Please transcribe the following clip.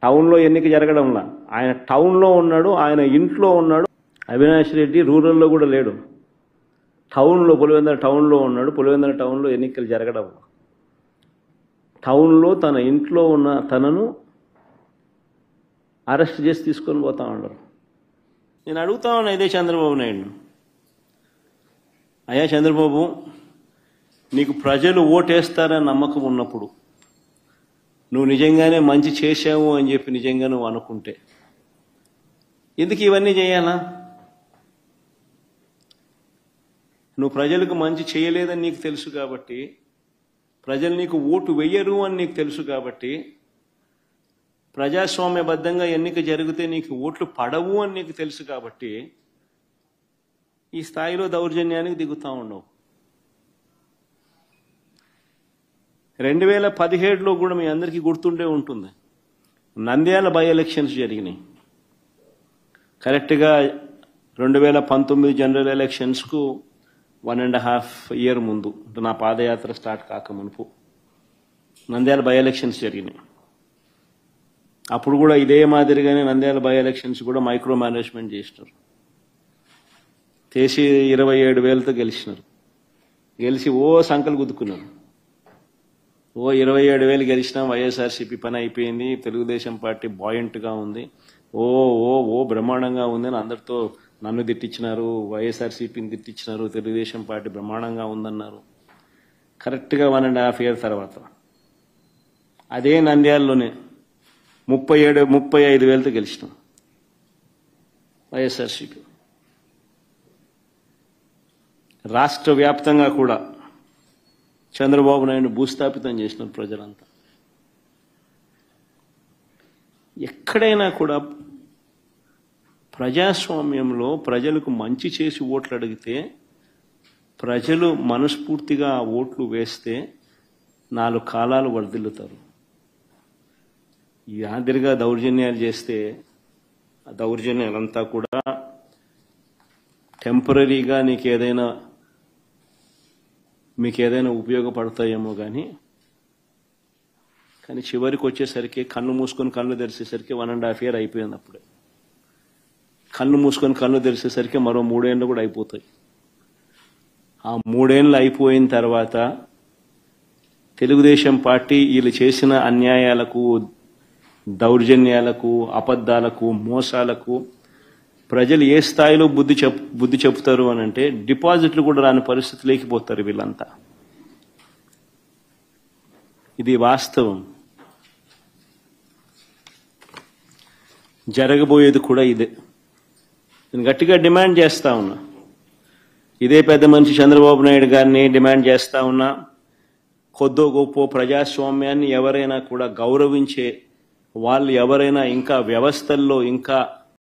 టౌన్లో ఎన్నిక జరగడంలా. ఆయన టౌన్లో ఉన్నాడు, ఆయన ఇంట్లో ఉన్నాడు. అవినాష్ రెడ్డి రూరల్లో కూడా లేడు, టౌన్లో పులివెందుల టౌన్లో ఉన్నాడు. పులివెందుల టౌన్లో ఎన్నికలు జరగడం, టౌన్లో తన ఇంట్లో ఉన్న తనను అరెస్ట్ చేసి తీసుకొని పోతా ఉన్నారు. నేను అడుగుతా ఉన్నా ఇదే చంద్రబాబు నాయుడు, అయ్యా చంద్రబాబు, నీకు ప్రజలు ఓటేస్తారని నమ్మకం ఉన్నప్పుడు, నువ్వు నిజంగానే మంచి చేశావు అని చెప్పి నిజంగా నువ్వు అనుకుంటే ఎందుకు ఇవన్నీ చేయాలా? నువ్వు ప్రజలకు మంచి చేయలేదని నీకు తెలుసు కాబట్టి, ప్రజలు నీకు ఓటు వెయ్యరు అని నీకు తెలుసు కాబట్టి, ప్రజాస్వామ్యబద్ధంగా ఎన్నిక జరిగితే నీకు ఓట్లు పడవు అని నీకు తెలుసు కాబట్టి ఈ స్థాయిలో దౌర్జన్యానికి దిగుతా ఉండవు. 2017లో కూడా మీ అందరికీ గుర్తుండే ఉంటుంది, నంద్యాల బై ఎలక్షన్స్ జరిగినాయి. కరెక్ట్గా 2019 జనరల్ ఎలక్షన్స్కు 1.5 year ముందు, నా పాదయాత్ర స్టార్ట్ కాకమునుపు నంద్యాల బై ఎలక్షన్స్ జరిగినాయి. అప్పుడు కూడా ఇదే మాదిరిగానే నంద్యాల బై ఎలక్షన్స్ కూడా మైక్రో మేనేజ్మెంట్ చేసినారు. చేసి 27,000తో గెలిచినారు. గెలిచి సంకలు గుద్దుకున్నారు. 27,000 గెలిచినా వైఎస్ఆర్సీపీ పని అయిపోయింది, తెలుగుదేశం పార్టీ బాయింట్గా ఉంది, బ్రహ్మాండంగా ఉంది అని అందరితో నన్ను తిట్టించినారు, వైఎస్ఆర్సీపీని తిట్టించినారు, తెలుగుదేశం పార్టీ బ్రహ్మాండంగా ఉందన్నారు. కరెక్ట్గా 1.5 year తర్వాత అదే నంద్యాలలోనే 35,000తో గెలిచినాం వైఎస్ఆర్సీపీ. రాష్ట్ర వ్యాప్తంగా కూడా చంద్రబాబు నాయుడు భూస్థాపితం చేసినారు ప్రజలంతా. ఎక్కడైనా కూడా ప్రజాస్వామ్యంలో ప్రజలకు మంచి చేసి ఓట్లు అడిగితే, ప్రజలు మనస్ఫూర్తిగా ఆ ఓట్లు వేస్తే 4 కాలాలు వర్ధిల్లుతారు. యాదిరిగా దౌర్జన్యాలు చేస్తే ఆ దౌర్జన్యాలంతా కూడా టెంపరీగా మీకు ఏదైనా ఉపయోగపడతాయేమో కానీ చివరికి వచ్చేసరికి కన్ను మూసుకొని కళ్ళు తెరిచేసరికి 1.5 year అయిపోయింది. అప్పుడే కన్ను మూసుకొని కళ్ళు తెరిచేసరికి మరో 3 ఏళ్ళు కూడా అయిపోతాయి. ఆ 3 ఏళ్ళు అయిపోయిన తర్వాత తెలుగుదేశం పార్టీ వీళ్ళు చేసిన అన్యాయాలకు, దౌర్జన్యాలకు, అబద్ధాలకు, మోసాలకు ప్రజలు ఏ స్థాయిలో బుద్ధి చెప్తారు అని అంటే, డిపాజిట్లు కూడా రాని పరిస్థితి లేకపోతారు వీళ్ళంతా. ఇది వాస్తవం. జరగబోయేది కూడా ఇదే. నేను గట్టిగా డిమాండ్ చేస్తా ఉన్నా, ఇదే పెద్ద మనిషి చంద్రబాబు నాయుడు గారిని డిమాండ్ చేస్తా ఉన్నా, కొద్దో గొప్ప ప్రజాస్వామ్యాన్ని ఎవరైనా కూడా గౌరవించే వాళ్ళు ఎవరైనా ఇంకా వ్యవస్థల్లో ఇంకా